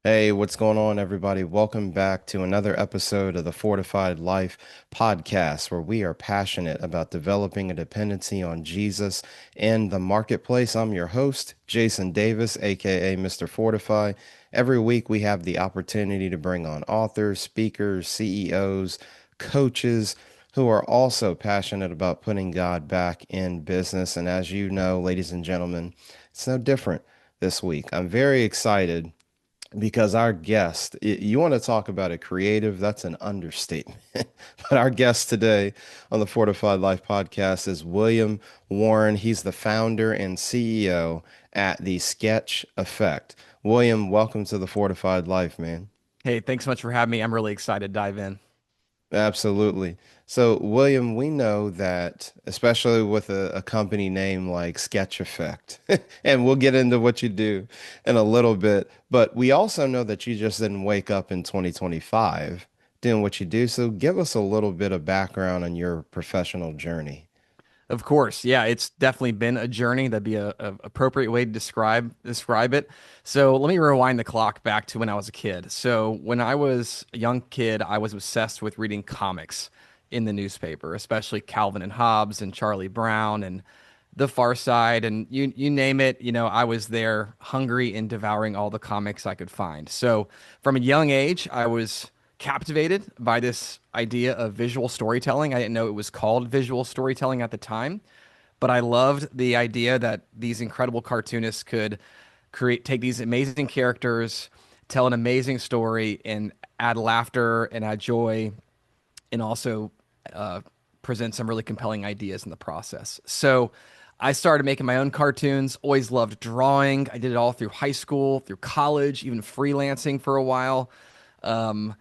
Hey, what's going on, everybody? Welcome back to another episode of the Fortified Life podcast, where we are passionate about developing a dependency on Jesus in the marketplace. I'm your host, Jason Davis, aka Mr. Fortify. Every week, we have the opportunity to bring on authors, speakers, CEOs, coaches who are also passionate about putting God back in business. And as you know, ladies and gentlemen, it's no different this week. I'm very excited because our guest, you want to talk about a creative, that's an understatement. But our guest today on the Fortified Life podcast is William Warren. He's the founder and CEO at the Sketch Effect. William, welcome to the Fortified Life, man. Hey, thanks so much for having me. I'm really excited to dive in. Absolutely. So, William, we know that, especially with a company name like Sketch Effect, and we'll get into what you do in a little bit, but we also know that you just didn't wake up in 2025 doing what you do. So, give us a little bit of background on your professional journey. Of course, yeah, it's definitely been a journey. That'd be a appropriate way to describe it. So let me rewind the clock back to when I was a kid. So when I was a young kid, I was obsessed with reading comics in the newspaper, especially Calvin and Hobbes and Charlie Brown and The Far Side and you name it. I was there, hungry and devouring all the comics I could find. So from a young age, I was captivated by this idea of visual storytelling. I didn't know it was called visual storytelling at the time, but I loved the idea that these incredible cartoonists could take these amazing characters, tell an amazing story, and add laughter and add joy, and also uh, present some really compelling ideas in the process. So I started making my own cartoons, always loved drawing. I did it all through high school, through college, even freelancing for a while. Um,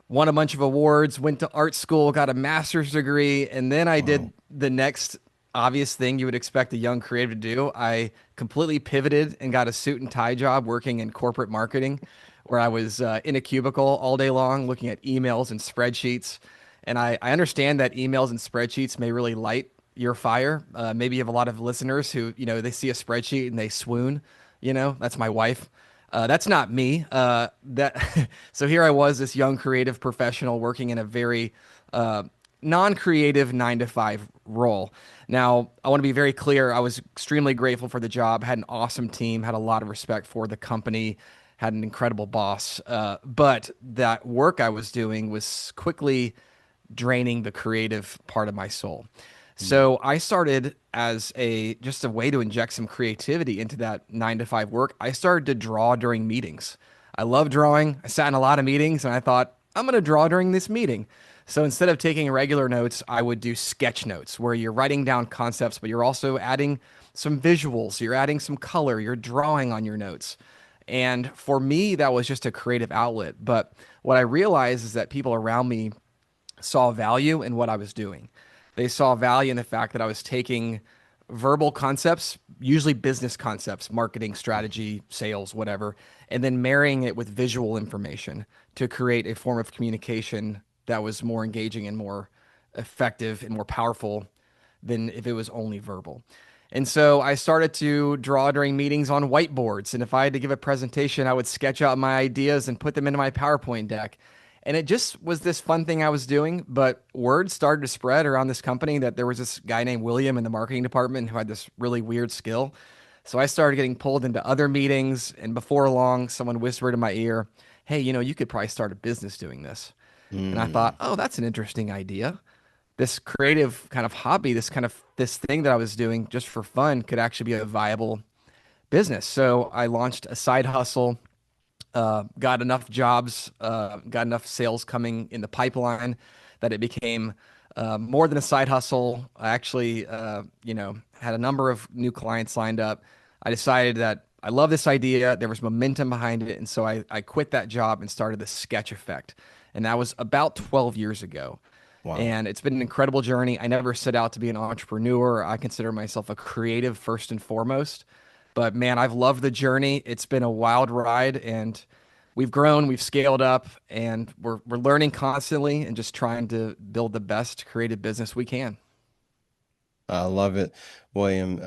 Won a bunch of awards, went to art school, got a master's degree, and then I did Wow. the next obvious thing you would expect a young creative to do. I completely pivoted and got a suit and tie job working in corporate marketing, where I was in a cubicle all day long looking at emails and spreadsheets. And I understand that emails and spreadsheets may really light your fire. Maybe you have a lot of listeners who, they see a spreadsheet and they swoon. That's my wife. That's not me. So here I was, this young creative professional working in a very uh, non-creative 9 to 5 role. Now, I want to be very clear. I was extremely grateful for the job. Had an awesome team. Had a lot of respect for the company. Had an incredible boss. But that work I was doing was quickly draining the creative part of my soul. Mm. So I started as a just a way to inject some creativity into that 9 to 5 work. I started to draw during meetings. I love drawing. I sat in a lot of meetings and I thought, I'm going to draw during this meeting. So instead of taking regular notes, I would do sketch notes where you're writing down concepts, but you're also adding some visuals, you're adding some color, you're drawing on your notes. And for me, that was just a creative outlet. But what I realized is that people around me saw value in what I was doing. They saw value in the fact that I was taking verbal concepts, usually business concepts, marketing, strategy, sales, whatever, and then marrying it with visual information to create a form of communication that was more engaging and more effective and more powerful than if it was only verbal. And so I started to draw during meetings on whiteboards. And if I had to give a presentation, I would sketch out my ideas and put them into my PowerPoint deck. And it just was this fun thing I was doing. But word started to spread around this company that there was this guy named William in the marketing department who had this really weird skill. So I started getting pulled into other meetings. And before long, someone whispered in my ear, hey, you could probably start a business doing this. And I thought, Mm. oh, that's an interesting idea. This creative kind of hobby, this thing that I was doing just for fun could actually be a viable business. So I launched a side hustle, got enough jobs, got enough sales coming in the pipeline that it became more than a side hustle. I actually, had a number of new clients lined up. I decided that I love this idea. There was momentum behind it. And so I quit that job and started the Sketch Effect. And that was about 12 years ago. Wow. And it's been an incredible journey. I never set out to be an entrepreneur. I consider myself a creative first and foremost. But man, I've loved the journey. It's been a wild ride and we've grown, we've scaled up, and we're learning constantly and just trying to build the best creative business we can. I love it, William.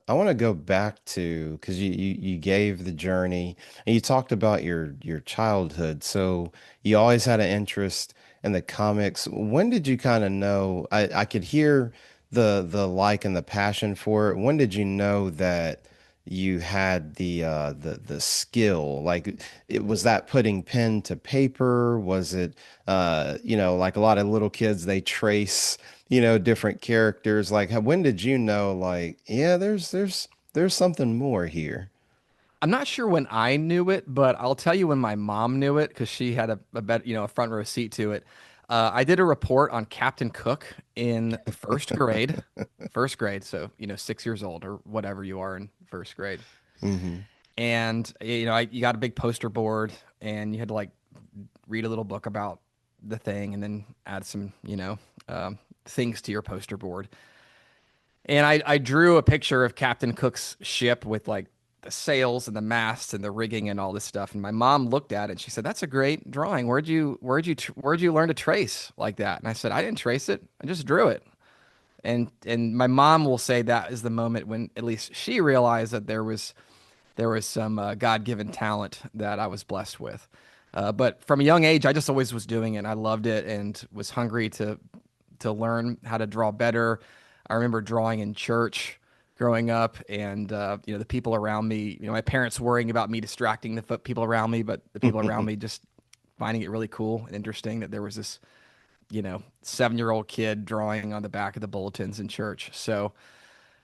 I want to go back to because you gave the journey and you talked about your childhood. So you always had an interest in the comics. When did you kind of know? I could hear the like and the passion for it. When did you know that you had the skill? Like it was that putting pen to paper? Was it like a lot of little kids they trace different characters. Like, when did you know, like, yeah, there's something more here? I'm not sure when I knew it, but I'll tell you when my mom knew it because she had a front row seat to it. I did a report on Captain Cook in first grade, first grade. So, 6 years old or whatever you are in first grade. Hmm. And, you got a big poster board and you had to like read a little book about the thing and then add some, things to your poster board. And I drew a picture of Captain Cook's ship with like the sails and the masts and the rigging and all this stuff. And my mom looked at it and she said, "That's a great drawing. Where'd you learn to trace like that?" And I said, "I didn't trace it. I just drew it." And my mom will say that is the moment when at least she realized that there was some God-given talent that I was blessed with. But from a young age, I just always was doing it. And I loved it and was hungry to learn how to draw better. I remember drawing in church growing up, and the people around me, my parents worrying about me distracting the people around me, but the people around me just finding it really cool and interesting that there was this 7-year-old kid drawing on the back of the bulletins in church. So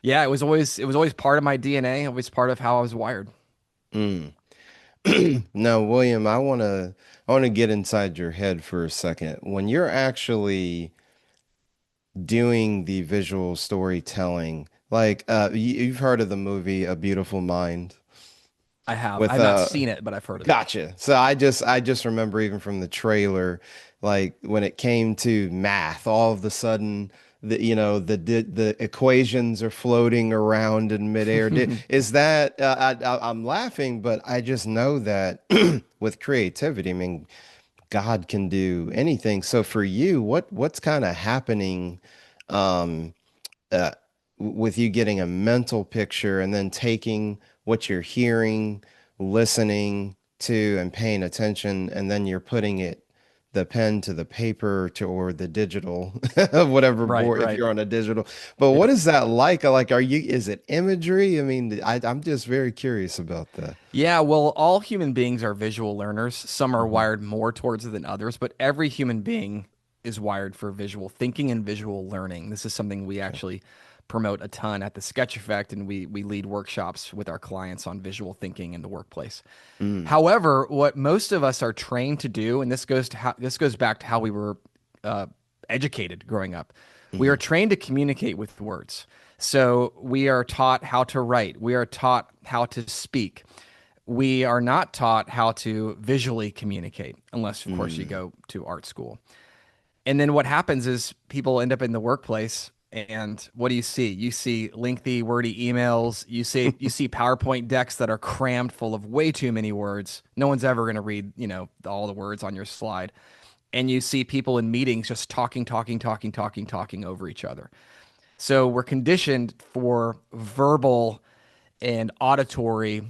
yeah, it was always part of my DNA, always part of how I was wired. Mm. No, William, I want to get inside your head for a second. When you're actually doing the visual storytelling, like you've heard of the movie A Beautiful Mind I have. I with have not seen it, but I've heard of it. Gotcha. So I just remember even from the trailer, like when it came to math, all of a sudden the equations are floating around in midair. Is that I'm laughing, but I just know that with creativity, I mean, God can do anything. So for you, what's kind of happening um uh, with you getting a mental picture and then taking what you're hearing, listening to, and paying attention, and then you're putting it, the pen to the paper to or the digital, whatever Right, board, if right. you're on a digital. But what Yep. is that like? Like, is it imagery? I mean, I'm just very curious about that. Yeah, well, all human beings are visual learners. Some are Mhm. wired more towards it than others, but every human being is wired for visual thinking and visual learning. This is something we Okay. actually promote a ton at the Sketch Effect, and we lead workshops with our clients on visual thinking in the workplace. Mm. However, what most of us are trained to do, and this goes back to how we were uh, educated growing up, we are Hmm. trained to communicate with words. So we are taught how to write. We are taught how to speak. We are not taught how to visually communicate, unless, of course, you Mm. go to art school. And then what happens is people end up in the workplace, and what do you see? You see lengthy, wordy emails. You see PowerPoint decks that are crammed full of way too many words. No one's ever going to read, all the words on your slide. And you see people in meetings just talking, talking, talking, talking, talking over each other. So we're conditioned for verbal and auditory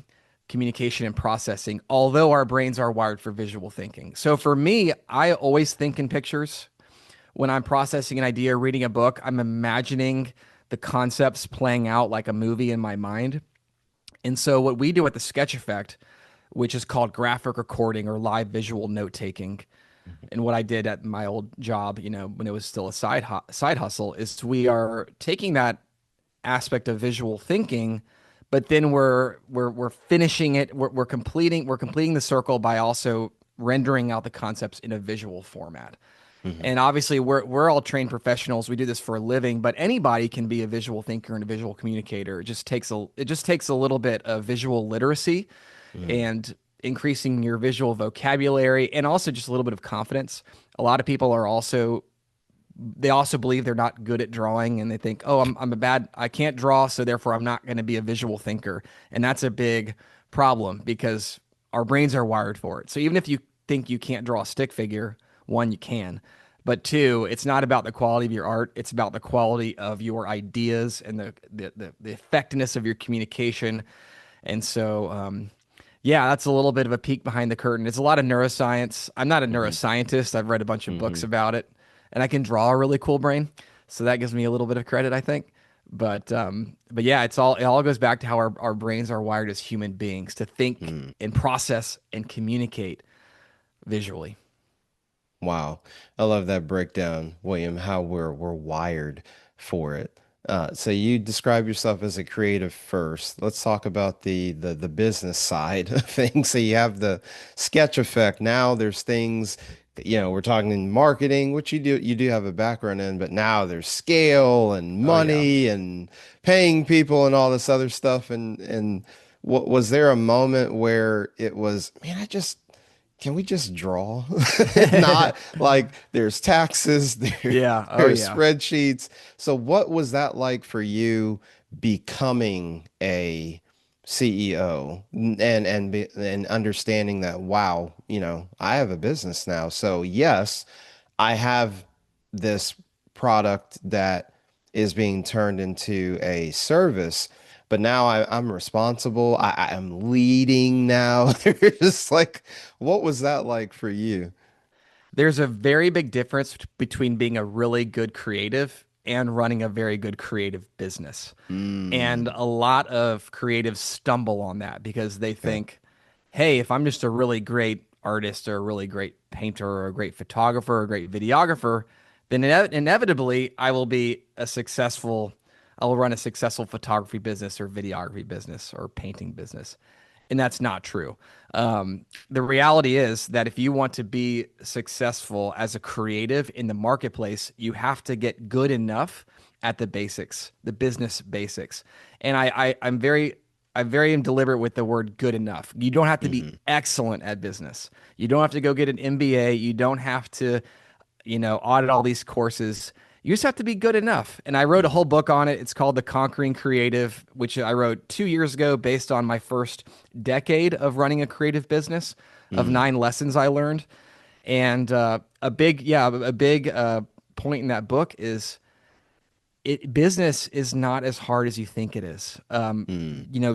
communication and processing, although our brains are wired for visual thinking. So for me, I always think in pictures. When I'm processing an idea, reading a book, I'm imagining the concepts playing out like a movie in my mind. And so what we do at the Sketch Effect, which is called graphic recording or live visual note taking, and what I did at my old job, when it was still a side hustle, is we are taking that aspect of visual thinking, but then we're finishing it. We're completing the circle by also rendering out the concepts in a visual format. Hmm. And obviously, we're all trained professionals. We do this for a living, but anybody can be a visual thinker and a visual communicator. It just takes a little bit of visual literacy Mm. and increasing your visual vocabulary, and also just a little bit of confidence. A lot of people they also believe they're not good at drawing, and they think, oh, I can't draw, so therefore I'm not going to be a visual thinker. And that's a big problem because our brains are wired for it. So even if you think you can't draw a stick figure, one, you can. But two, it's not about the quality of your art. It's about the quality of your ideas and the effectiveness of your communication. And so, yeah, that's a little bit of a peek behind the curtain. It's a lot of neuroscience. I'm not a Hmm. neuroscientist. I've read a bunch of books Hmm. about it, and I can draw a really cool brain. So that gives me a little bit of credit, I think. But yeah, it all goes back to how our brains are wired as human beings to think Hmm. and process and communicate visually. Wow. I love that breakdown, William, how we're wired for it. So you describe yourself as a creative first. Let's talk about the business side of things. So you have the sketch effect. Now there's things, we're talking in marketing, which you do have a background in, but now there's scale and Oh yeah. money and paying people and all this other stuff. And what was there a moment where it was, man, can we just draw? Not like there's taxes, Yeah. Oh there's yeah. spreadsheets. So what was that like for you becoming a CEO and understanding that, wow, I have a business now. So yes, I have this product that is being turned into a service, but now I'm responsible. I am leading now. There's like, what was that like for you? There's a very big difference between being a really good creative and running a very good creative business. And Mm, a lot of creatives stumble on that because they okay. think, hey, if I'm just a really great artist or a really great painter or a great photographer or a great videographer, then inevitably I will run a successful photography business or videography business or painting business. And that's not true. The reality is that if you want to be successful as a creative in the marketplace, you have to get good enough at the basics, the business basics. And I'm very deliberate with the word good enough. You don't have to be Hmm. excellent at business. You don't have to go get an MBA. You don't have to, audit all these courses. You just have to be good enough. And I wrote a Hmm. whole book on it. It's called The Conquering Creative, which I wrote 2 years ago based on my first decade of running a creative business of Hmm. 9 lessons I learned. And a big point in that book is business is not as hard as you think it is. Hmm.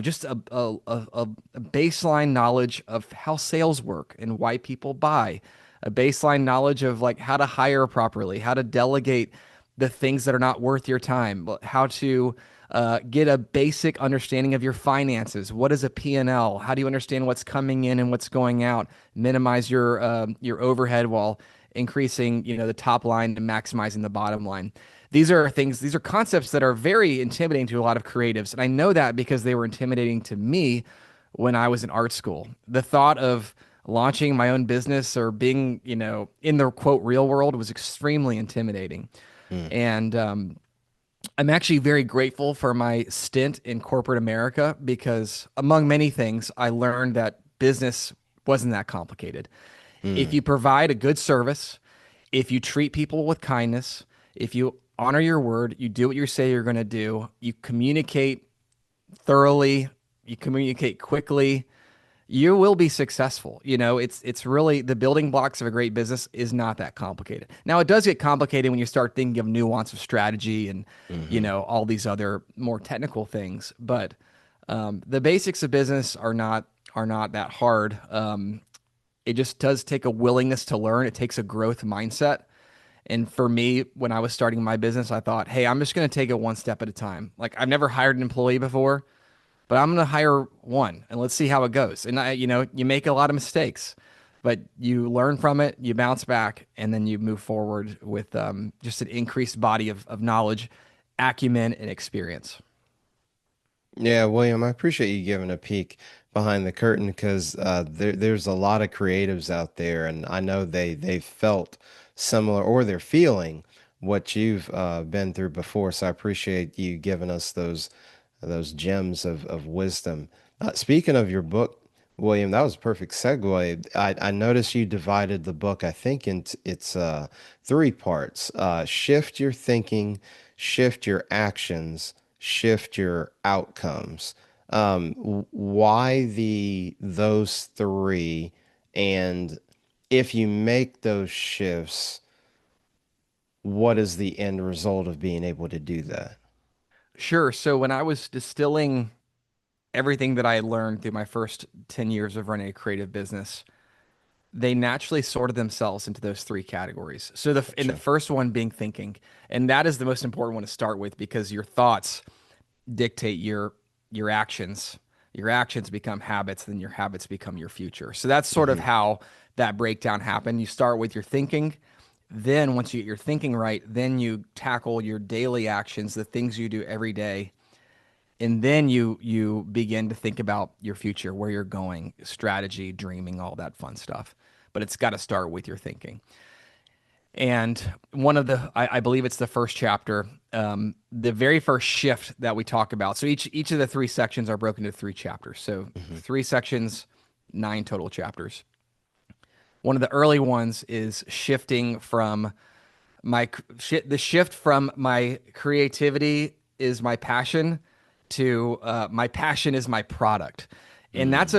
Just a baseline knowledge of how sales work and why people buy, a baseline knowledge of like how to hire properly, how to delegate the things that are not worth your time, how to get a basic understanding of your finances. What is a P&L? How do you understand what's coming in and what's going out? Minimize your overhead while increasing, the top line and maximizing the bottom line. These are concepts that are very intimidating to a lot of creatives. And I know that because they were intimidating to me when I was in art school. The thought of launching my own business or being, in the quote real world was extremely intimidating. Hmm. And I'm actually very grateful for my stint in corporate America because, among many things, I learned that business wasn't that complicated. If Hmm. you provide a good service, if you treat people with kindness, if you honor your word, you do what you say you're going to do, you communicate thoroughly, you communicate quickly, you will be successful. It's really the building blocks of a great business is not that complicated. Now it does get complicated when you start thinking of nuance of strategy and Hmm. all these other more technical things, but the basics of business are not that hard. It just does take a willingness to learn. It takes a growth mindset. And for me, when I was starting my business, I thought, hey, I'm just going to take it one step at a time. Like I've never hired an employee before, but I'm going to hire one and let's see how it goes. And you make a lot of mistakes, but you learn from it, you bounce back, and then you move forward with just an increased body of knowledge, acumen, and experience. Yeah, William, I appreciate you giving a peek behind the curtain because there's a lot of creatives out there, and I know they felt similar or they're feeling what you've been through before. So I appreciate you giving us those gems of wisdom. Speaking of your book, William, that was a perfect segue. I noticed you divided the book, I think, into it's three parts. Shift your thinking, shift your actions, shift your outcomes. Why those three? And if you make those shifts, what is the end result of being able to do that? Sure. So when I was distilling everything that I had learned through my first 10 years of running a creative business, they naturally sorted themselves into those three categories. So in the Gotcha. first one being thinking, and that is the most important one to start with because your thoughts dictate your actions. Your actions become habits, then your habits become your future. So that's sort of Hmm. how that breakdown happened. You start with your thinking, then once you get your thinking right, then you tackle your daily actions, the things you do every day, and then you begin to think about your future, where you're going, strategy, dreaming, all that fun stuff. But it's got to start with your thinking. And one of I believe it's the first chapter, the very first shift that we talk about. So each of the three sections are broken into three chapters. So Hmm. three sections, nine total chapters. One of the early ones is shifting from the shift from my creativity is my passion to my passion is my product, and Mm. that's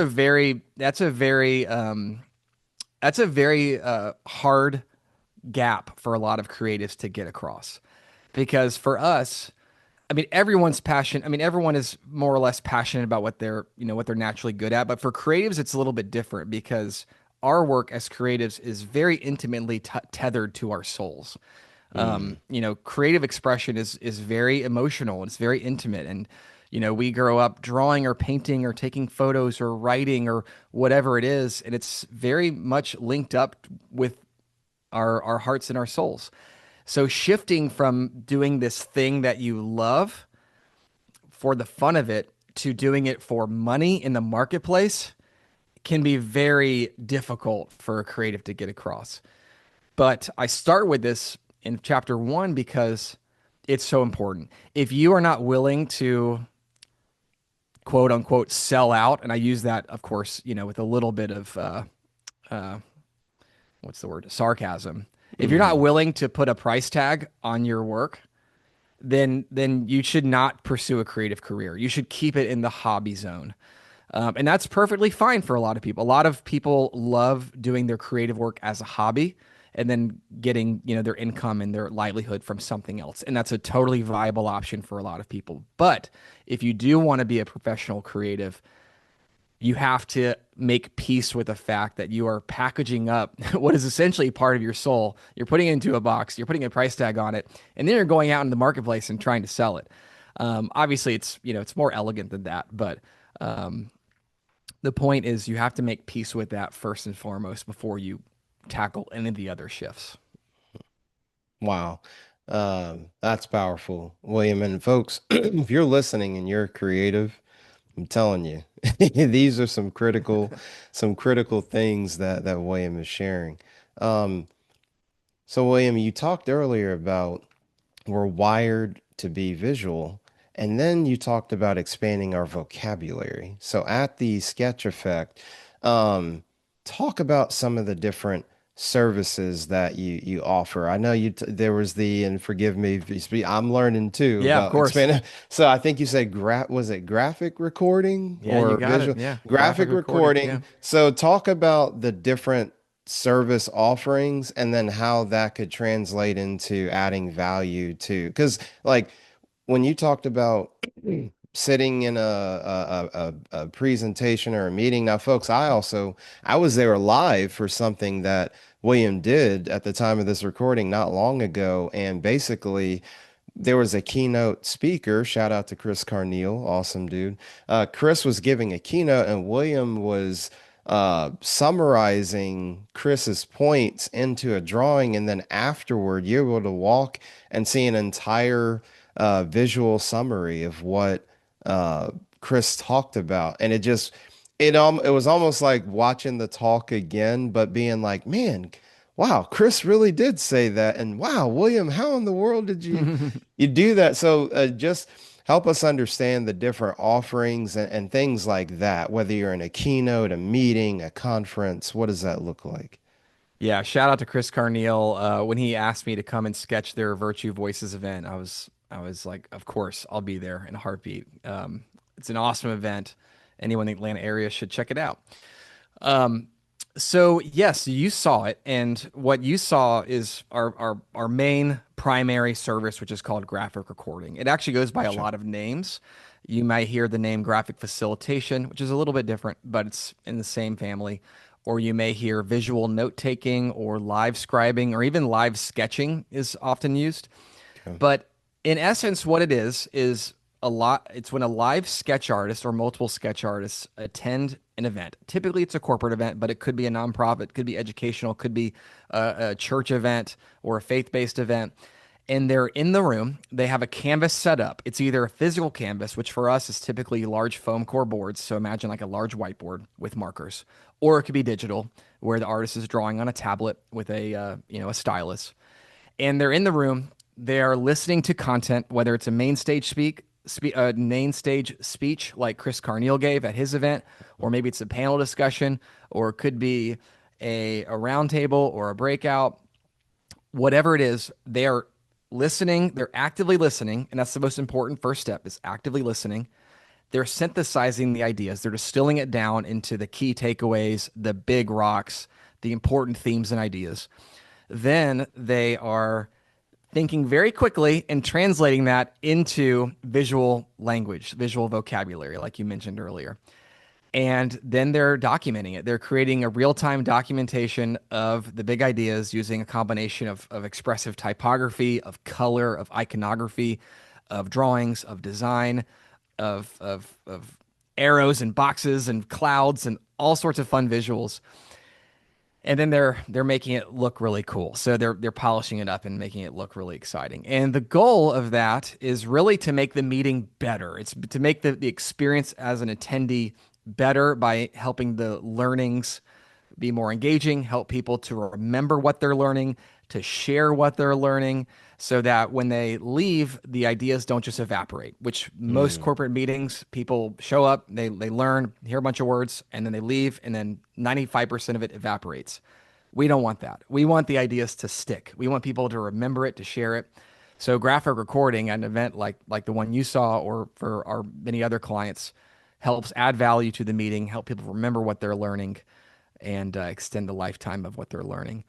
a very hard gap for a lot of creatives to get across. Because for us, I mean, everyone's passion. I mean, everyone is more or less passionate about what they're naturally good at. But for creatives, it's a little bit different because our work as creatives is very intimately tethered to our souls. Mm. Creative expression is very emotional. It's very intimate, and we grow up drawing or painting or taking photos or writing or whatever it is, and it's very much linked up with our hearts and our souls. So shifting from doing this thing that you love for the fun of it to doing it for money in the marketplace can be very difficult for a creative to get across. But I start with this in chapter one because it's so important. If you are not willing to quote unquote sell out, and I use that, of course, with a little bit of what's the word, sarcasm. If you're not Hmm. willing to put a price tag on your work, then you should not pursue a creative career. You should keep it in the hobby zone. And that's perfectly fine for a lot of people. A lot of people love doing their creative work as a hobby and then getting, their income and their livelihood from something else. And that's a totally viable option for a lot of people. But if you do want to be a professional creative, you have to make peace with the fact that you are packaging up what is essentially part of your soul. You're putting it into a box, you're putting a price tag on it, and then you're going out in the marketplace and trying to sell it. Obviously, it's more elegant than that, but um, the point is you have to make peace with that first and foremost before you tackle any of the other shifts. Wow. That's powerful, William. And folks, if you're listening and you're creative, I'm telling you, these are some critical things that William is sharing. Um, so William, you talked earlier about we're wired to be visual, and then you talked about expanding our vocabulary. So at the Sketch Effect, um, talk about some of the different services that you offer. I know there was and forgive me, if you I'm learning too Yeah, of about course. expanding. So I think you said was it graphic recording Yeah, you or got it. visual Yeah, graphic graphic recording. Yeah. recording? So talk about the different service offerings and then how that could translate into adding value to because like when you talked about sitting in a presentation or a meeting. Now, folks, I was there live for something that William did at the time of this recording not long ago, and basically there was a keynote speaker. Shout out to Chris Carneal, awesome dude. Chris was giving a keynote, and William was summarizing Chris's points into a drawing, and then afterward, you're able to walk and see an entire visual summary of what uh, Chris talked about, and it was almost like watching the talk again, but being like, man, wow, Chris really did say that, and wow, William, how in the world did you do that? So just help us understand the different offerings and things like that, whether you're in a keynote, a meeting, a conference, what does that look like? Yeah, shout out to Chris Carneal. When he asked me to come and sketch their Virtue Voices event, I was like, of course, I'll be there in a heartbeat. It's an awesome event. Anyone in the Atlanta area should check it out. So yes, you saw it, and what you saw is our main primary service, which is called graphic recording. It actually goes by a Gotcha. lot of names. You might hear the name graphic facilitation, which is a little bit different, but it's in the same family. Or you may hear visual note taking, or live scribing, or even live sketching is often used. Okay. But in essence, what it is a lot. It's when a live sketch artist or multiple sketch artists attend an event. Typically, it's a corporate event, but it could be a nonprofit, could be educational, could be a church event or a faith-based event. And they're in the room. They have a canvas set up. It's either a physical canvas, which for us is typically large foam core boards. So imagine like a large whiteboard with markers, or it could be digital, where the artist is drawing on a tablet with a stylus, and they're in the room. They are listening to content, whether it's a main stage speech like Chris Carneal gave at his event, or maybe it's a panel discussion, or it could be a roundtable or a breakout. Whatever it is, they are listening. They're actively listening, and that's the most important first step is actively listening. They're synthesizing the ideas. They're distilling it down into the key takeaways, the big rocks, the important themes and ideas. Then they are thinking very quickly and translating that into visual language, visual vocabulary, like you mentioned earlier. And then they're documenting it. They're creating a real time documentation of the big ideas using a combination of expressive typography, of color, of iconography, of drawings, of design, of arrows and boxes and clouds and all sorts of fun visuals. And then they're making it look really cool. So they're polishing it up and making it look really exciting. And the goal of that is really to make the meeting better. It's to make the experience as an attendee better by helping the learnings be more engaging, help people to remember what they're learning, to share what they're learning, so that when they leave, the ideas don't just evaporate, which most Mm, corporate meetings, people show up, they learn, hear a bunch of words, and then they leave, and then 95% of it evaporates. We don't want that. We want the ideas to stick. We want people to remember it, to share it. So graphic recording at an event like the one you saw, or for our many other clients, helps add value to the meeting, help people remember what they're learning, and extend the lifetime of what they're learning.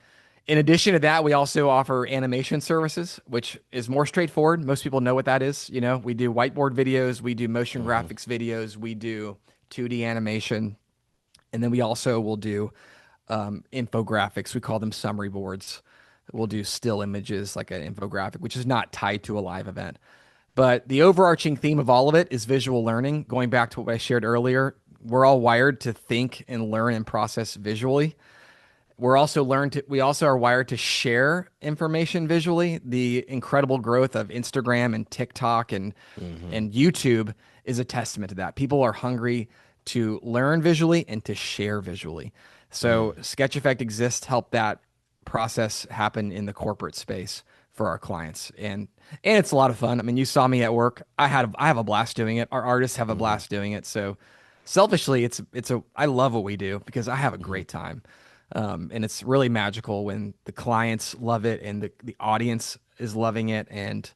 In addition to that, we also offer animation services, which is more straightforward. Most people know what that is. You know, we do whiteboard videos, we do motion mhm. graphics videos, we do 2D animation, and then we also will do infographics. We call them summary boards. We'll do still images like an infographic, which is not tied to a live event. But the overarching theme of all of it is visual learning. Going back to what I shared earlier, we're all wired to think and learn and process visually. We also are wired to share information visually. The incredible growth of Instagram and TikTok Mhm. and YouTube is a testament to that. People are hungry to learn visually and to share visually. So Mm. Sketch Effect exists to help that process happen in the corporate space for our clients. And it's a lot of fun. I mean, you saw me at work. I have a blast doing it. Our artists have a Mhm. blast doing it. So selfishly, I love what we do because I have a Mhm. great time. And it's really magical when the clients love it and the audience is loving it. And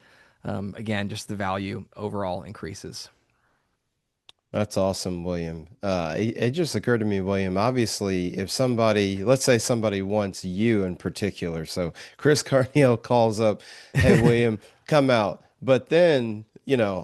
again, just the value overall increases. That's awesome, William. It just occurred to me, William, obviously, if somebody, let's say somebody wants you in particular, so Chris Carneal calls up, hey, William, come out. But then,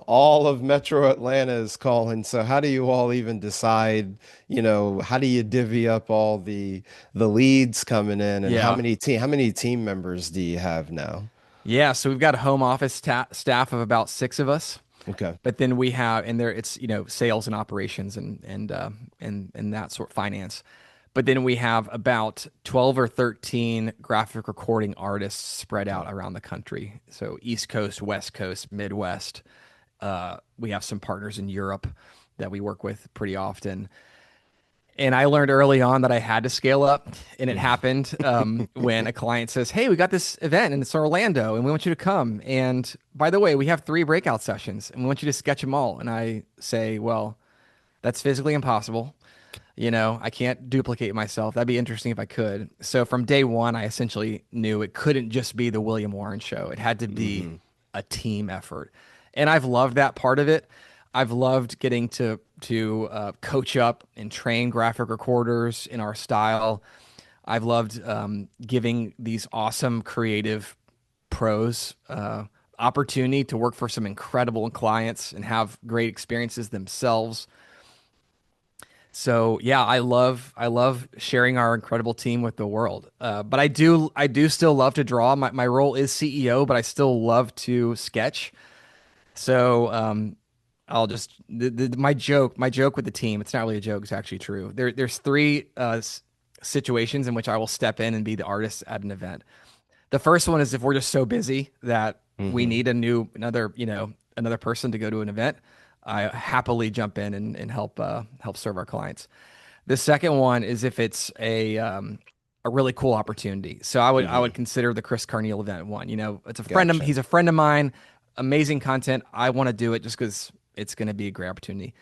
all of Metro Atlanta is calling. So how do you all even decide, how do you divvy up all the leads coming in, and Yeah. how many team members do you have now? Yeah. So we've got a home office staff of about six of us. Okay. But then we have, and there it's sales and operations and that sort of finance. But then we have about 12 or 13 graphic recording artists spread out Okay. around the country. So East Coast, West Coast, Midwest. We have some partners in Europe that we work with pretty often. And I learned early on that I had to scale up. And it Mhm. happened when a client says, hey, we got this event and it's Orlando and we want you to come. And by the way, we have 3 breakout sessions and we want you to sketch them all. And I say, well, that's physically impossible. I can't duplicate myself. That'd be interesting if I could. So from day one, I essentially knew it couldn't just be the William Warren show, it had to be Mhm. a team effort. And I've loved that part of it. I've loved getting to coach up and train graphic recorders in our style. I've loved giving these awesome creative pros opportunity to work for some incredible clients and have great experiences themselves. So yeah, I love sharing our incredible team with the world. But I do still love to draw. My role is CEO, but I still love to sketch. So I'll just my joke with the team. It's not really a joke. It's actually true. There's three situations in which I will step in and be the artist at an event. The first one is if we're just so busy that we Hmm. need another person to go to an event. I happily jump in and help serve our clients. The second one is if it's a really cool opportunity. So I would Hmm. consider the Chris Carneal event one. It's a friend of Gotcha. he's a friend of mine. Amazing content. I want to do it just because it's going to be a great opportunity.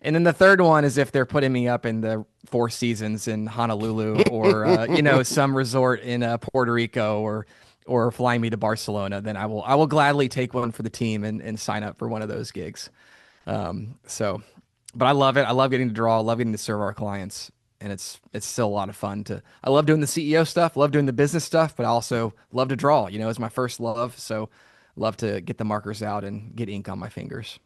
And then the third one is if they're putting me up in the Four Seasons in Honolulu or some resort in Puerto Rico or flying me to Barcelona, then I will gladly take one for the team and sign up for one of those gigs. So, but I love it. I love getting to draw. I love getting to serve our clients, and it's still a lot of fun to. I love doing the CEO stuff. Love doing the business stuff, but I also love to draw. It's my first love, so love to get the markers out and get ink on my fingers.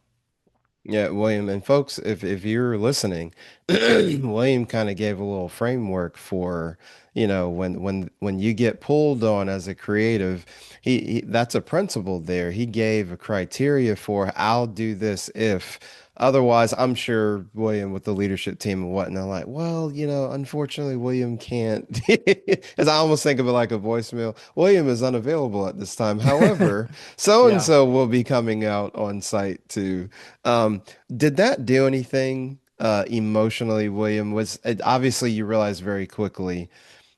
Yeah, William, and folks, if you're listening, William kind of gave a little framework for, when you get pulled on as a creative, he that's a principle there. He gave a criteria for I'll do this if. Otherwise, I'm sure William with the leadership team and whatnot, like, well, unfortunately, William can't. As I almost think of it like a voicemail. William is unavailable at this time. However, so and Yeah. so will be coming out on site to um, did that do anything emotionally, William? Obviously you realized very quickly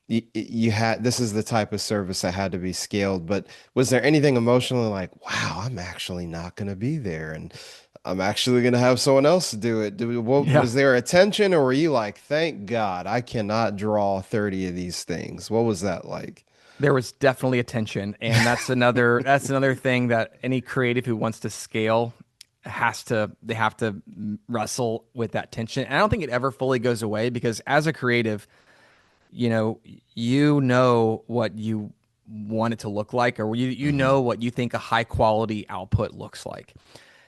you had this is the type of service that had to be scaled, but was there anything emotionally like, wow, I'm actually not going to be there and I'm actually going to have someone else do it? Yeah. Was there a tension or were you like, thank God I cannot draw 30 of these things? What was that like? There was definitely a tension, and that's another thing that any creative who wants to scale they have to wrestle with that tension. And I don't think it ever fully goes away because as a creative, you know, you know what you want it to look like, or you Hmm. know what you think a high quality output looks like.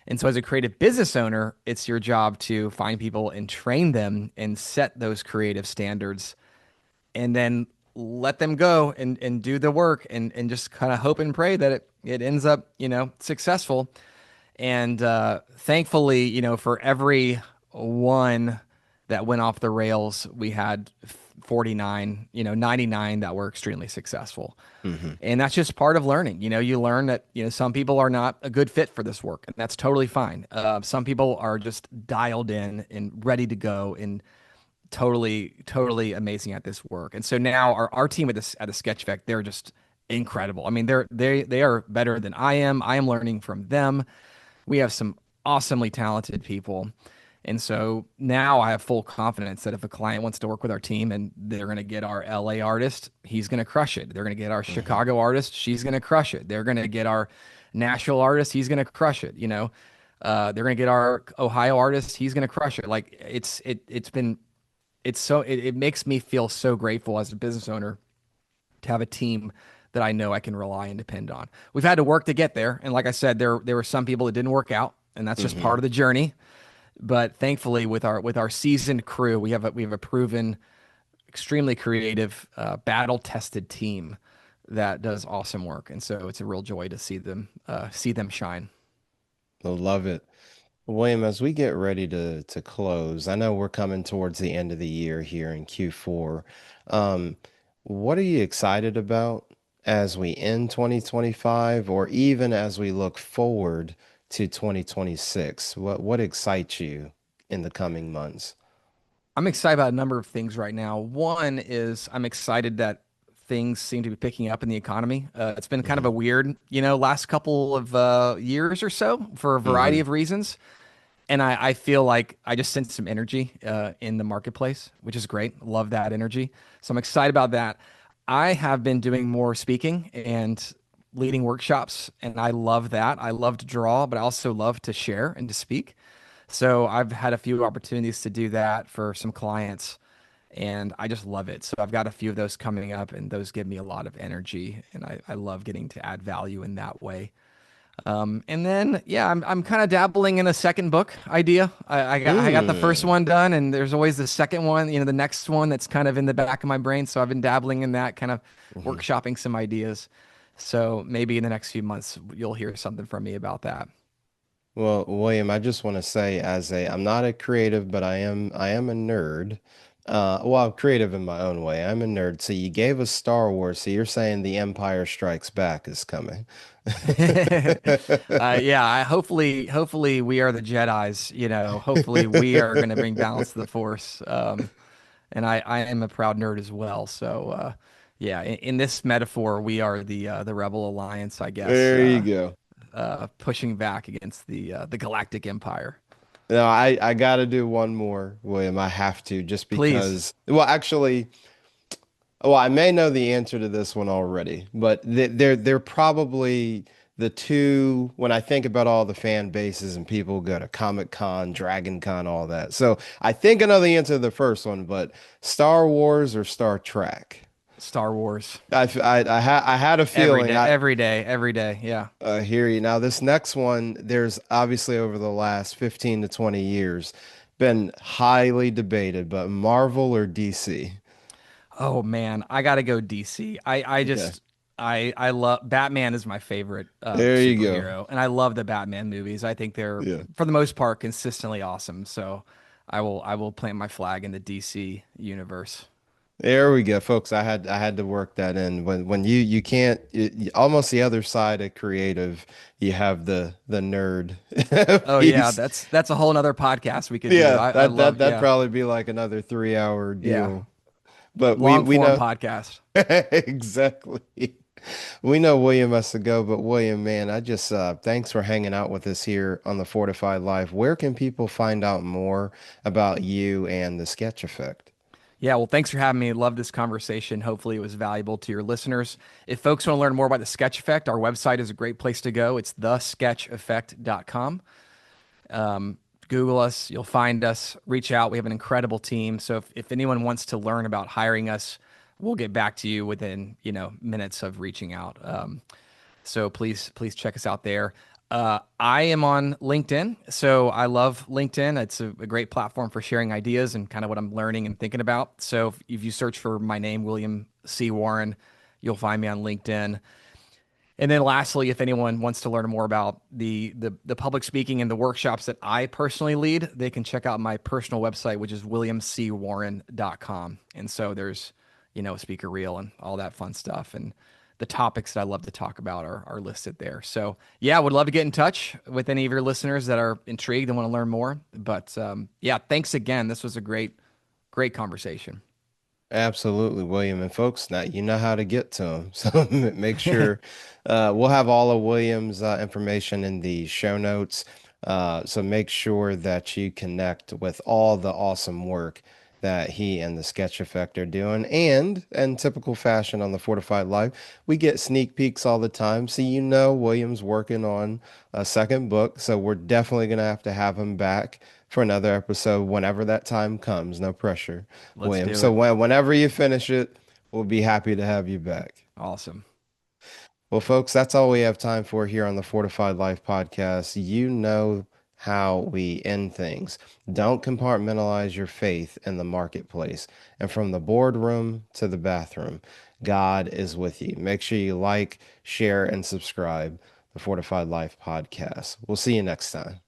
And so as a creative business owner, it's your job to find people and train them and set those creative standards and then let them go and do the work and just kind of hope and pray that it ends up, successful. And thankfully, for every one that went off the rails, we had 49, 99 that were extremely successful. Hmm. And that's just part of learning. You learn that, some people are not a good fit for this work, and that's totally fine. Some people are just dialed in and ready to go and totally amazing at this work. And so now our team at the Sketch Effect, they're just incredible. I mean, they are better than I am. I am learning from them. We have some awesomely talented people. And so now I have full confidence that if a client wants to work with our team and they're going to get our LA artist, he's going to crush it. They're going to get our Hmm. Chicago artist, she's going to crush it. They're going to get our Nashville artist, he's going to crush it. They're going to get our Ohio artist, he's going to crush it. Like it makes me feel so grateful as a business owner to have a team that I know I can rely and depend on. We've had to work to get there, and like I said, there were some people that didn't work out, and that's just part Hmm. of the journey. But thankfully, with our seasoned crew, we have a proven, extremely creative, battle tested team that does awesome work, and so it's a real joy to see them shine. I love it. William, as we get ready to close, I know we're coming towards the end of the year here in Q4. Um, what are you excited about as we end 2025 or even as we look forward to 2026? What excites you in the coming months? I'm excited about a number of things right now. One is I'm excited that things seem to be picking up in the economy. It's been kind of Hmm. a weird, last couple of years or so for a variety Hmm. of reasons. And I feel like I just sense some energy in the marketplace, which is great. Love that energy. So I'm excited about that. I have been doing more speaking and leading workshops, and I love that. I love to draw, but I also love to share and to speak. So I've had a few opportunities to do that for some clients, and I just love it. So I've got a few of those coming up, and those give me a lot of energy, and I love getting to add value in that way. And then yeah, I'm kind of dabbling in a second book idea. I got the first Mm. one done, and there's always the second one, the next one that's kind of in the back of my brain. So I've been dabbling in that, kind of Mhm. workshopping some ideas. So maybe in the next few months you'll hear something from me about that. Well, William, I just want to say I'm not a creative, but I am a nerd. Well, I'm creative in my own way. I'm a nerd. So you gave us Star Wars, so you're saying The Empire Strikes Back is coming. Yeah, hopefully we are the Jedis, hopefully we are going to bring balance to the Force. And I am a proud nerd as well. So, yeah, in this metaphor, we are the Rebel Alliance, I guess, There you go. pushing back against the Galactic Empire. No, I got to do one more, William. I have to, just Please, because. Well, actually, well, I may know the answer to this one already, but they're probably the two when I think about all the fan bases and people go to Comic Con, Dragon Con, all that. So I think I know the answer to the first one, but Star Wars or Star Trek? Star Wars I had a every feeling. day, every day, every day. Yeah. Hear you. Now, this next one, there's obviously over the last 15 to 20 years been highly debated, but Marvel or DC? Oh man, I gotta go DC. I Okay. just I love Batman is my favorite There you go. superhero, and I love the Batman movies. I think they're Yeah. for the most part consistently awesome. So I will plant my flag in the DC universe. There we go, folks. I had to work that in. When you can't almost the other side of creative, you have the nerd Oh yeah, piece. that's a whole nother podcast we could do. Yeah, I that'd love that'd yeah probably be like another 3 hour yeah deal. But we long we form know podcast. exactly. We know William has to go, but William, man, I just thanks for hanging out with us here on the Fortified Life. Where can people find out more about you and the Sketch Effect? Yeah, well, thanks for having me. Love this conversation. Hopefully, it was valuable to your listeners. If folks want to learn more about the Sketch Effect, our website is a great place to go. It's thesketcheffect.com. Google us, you'll find us. Reach out. We have an incredible team. So if anyone wants to learn about hiring us, we'll get back to you within minutes of reaching out. So please check us out there. I am on LinkedIn, so I love LinkedIn. It's a great platform for sharing ideas and kind of what I'm learning and thinking about. So if you search for my name, William C. Warren, you'll find me on LinkedIn. And then lastly, if anyone wants to learn more about the public speaking and the workshops that I personally lead, they can check out my personal website, which is williamcwarren.com. And so there's, a speaker reel and all that fun stuff. And the topics that I love to talk about are listed there. So yeah, I would love to get in touch with any of your listeners that are intrigued and want to learn more. But yeah, thanks again. This was a great conversation. Absolutely, William. And folks, now you know how to get to him. So make sure we'll have all of William's information in the show notes. So make sure that you connect with all the awesome work that he and the Sketch Effect are doing. And in typical fashion on the Fortified Life, we get sneak peeks all the time. So William's working on a second book. So we're definitely going to have him back for another episode whenever that time comes. No pressure. Let's William. do So it. whenever you finish it, we'll be happy to have you back. Awesome. Well, folks, that's all we have time for here on the Fortified Life podcast. You know how we end things. Don't compartmentalize your faith in the marketplace. And from the boardroom to the bathroom, God is with you. Make sure you like, share, and subscribe the Fortified Life podcast. We'll see you next time.